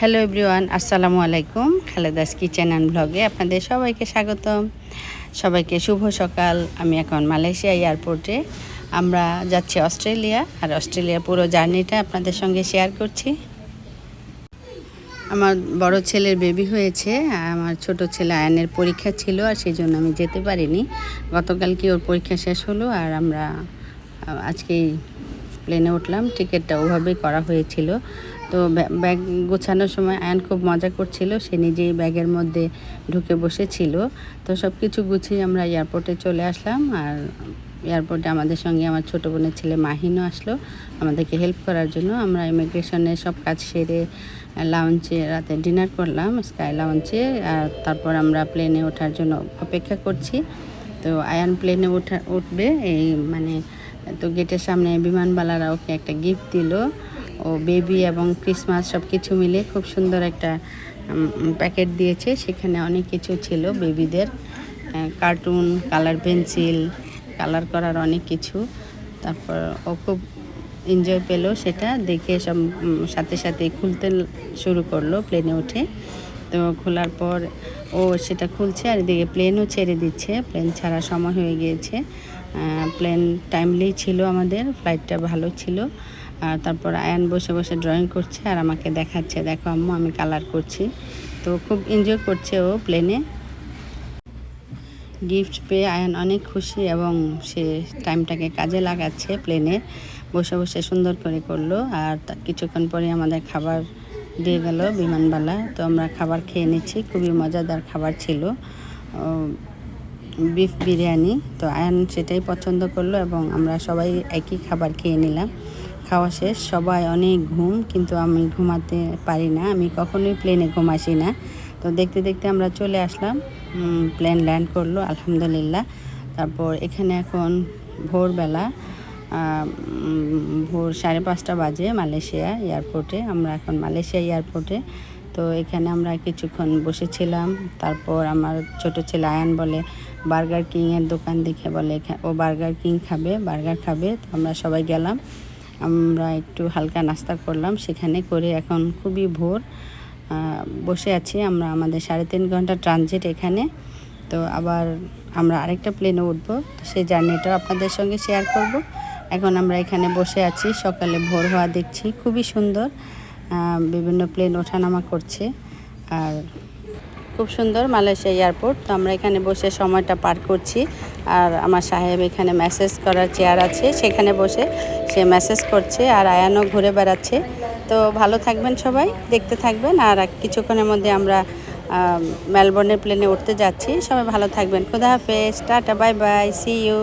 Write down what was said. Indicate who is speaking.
Speaker 1: Hello everyone, আসসালামু আলাইকুম। খালেদাস kitchen and ব্লগে আপনাদের সবাইকে স্বাগতম। সবাইকে শুভ সকাল। আমি এখন মালয়েশিয়া এয়ারপোর্টে। আমরা যাচ্ছি অস্ট্রেলিয়া, আর অস্ট্রেলিয়ার পুরো জার্নিটা আপনাদের সঙ্গে শেয়ার করছি। আমার বড় ছেলের বেবি হয়েছে, আমার ছোট ছেলে আয়ানের পরীক্ষা ছিল, আর সেই জন্য আমি যেতে পারিনি। গতকালকে ওর পরীক্ষা শেষ হলো, আর আমরা আজকেই প্লেনে উঠলাম। টিকিটটা ওভাবেই করা হয়েছিল। তো ব্যাগ গোছানোর সময় আয়ান খুব মজা করছিল, সে নিজেই ব্যাগের মধ্যে ঢুকে বসেছিল। তো সব কিছু গুছিয়ে আমরা এয়ারপোর্টে চলে আসলাম। আর এয়ারপোর্টে আমাদের সঙ্গে আমার ছোটো বোনের ছেলে মাহিনও আসলো আমাদেরকে হেল্প করার জন্য। আমরা ইমিগ্রেশনের সব কাজ সেরে লাউঞ্জে রাতে ডিনার করলাম স্কাই লাউঞ্জে। আর তারপর আমরা প্লেনে ওঠার জন্য অপেক্ষা করছি। তো আয়ান প্লেনে উঠবে এই তো গেটের সামনে বিমানবালারা ওকে একটা গিফট দিল। ও বেবি এবং ক্রিসমাস সব কিছু মিলে খুব সুন্দর একটা প্যাকেট দিয়েছে। সেখানে অনেক কিছু ছিল, বেবিদের কার্টুন, কালার পেন্সিল, কালার করার অনেক কিছু। তারপর ও খুব এনজয় পেলো সেটা দেখে। সব সাথে সাথে খুলতে শুরু করলো প্লেনে উঠে। তো খোলার পর ও সেটা খুলছে, আর এদিকে প্লেনও ছেড়ে দিচ্ছে। প্লেন ছাড়ার সময় হয়ে গিয়েছে। প্লেন টাইমলি ছিল, আমাদের ফ্লাইটটা ভালো ছিল। আর তারপর আয়ান বসে বসে ড্রয়িং করছে আর আমাকে দেখাচ্ছে, দেখো আম্মু আমি কালার করছি। তো খুব এনজয় করছে ও প্লেনে। গিফট পেয়ে আয়ান অনেক খুশি এবং সে টাইমটাকে কাজে লাগাচ্ছে। প্লেনে বসে বসে সুন্দর করে করলো। আর কিছুক্ষণ পরে আমাদের খাবার দিয়ে গেল বিমানবালা। তো আমরা খাবার খেয়ে নিচ্ছি, খুবই মজাদার খাবার ছিল, বিফ বিরিয়ানি। তো আয়ান সেটাই পছন্দ করলো এবং আমরা সবাই একই খাবার খেয়ে নিলাম। খাওয়া শেষ, সবাই অনেক ঘুম, কিন্তু আমি ঘুমাতে পারি না, আমি কখনোই প্লেনে ঘুম আসি না। তো দেখতে দেখতে আমরা চলে আসলাম। প্লেন ল্যান্ড করলো আলহামদুলিল্লাহ। তারপর এখানে এখন ভোরবেলা, ভোর 5:30 বাজে মালয়েশিয়া এয়ারপোর্টে। আমরা এখন মালয়েশিয়া এয়ারপোর্টে। তো এখানে আমরা কিছুক্ষণ বসেছিলাম। তারপর আমার ছোট ছেলে আয়ান বলে বার্গার কিংয়ের দোকান দেখে বলে ও বার্গার কিং খাবে, বার্গার খাবে। তো আমরা সবাই গেলাম, আমরা একটু হালকা নাস্তা করলাম সেখানে করে। এখন খুবই ভোর, বসে আছি আমরা। আমাদের 3.5 ঘন্টা ট্রানজিট এখানে। তো আবার আমরা আরেকটা প্লেনে উঠবো, তো সেই জার্নিটাও আপনাদের সঙ্গে শেয়ার করব। এখন আমরা এখানে বসে আছি, সকালে ভোর হওয়া দেখছি, খুবই সুন্দর। বিভিন্ন প্লেন ওঠানামা করছে, আর খুব সুন্দর মালয়েশিয়া এয়ারপোর্ট। তো আমরা এখানে বসে সময়টা পার করছি। আর আমার সাহেব এখানে মেসেজ করার চেয়ার আছে, সেখানে বসে সে মেসেজ করছে, আর আয়ানও ঘুরে বেড়াচ্ছে। তো ভালো থাকবেন সবাই, দেখতে থাকবেন। আর কিছুক্ষণের মধ্যে আমরা মেলবোর্নের প্লেনে উঠতে যাচ্ছি। সবাই ভালো থাকবেন। খোদা হাফেজ, tata, bye bye, see you.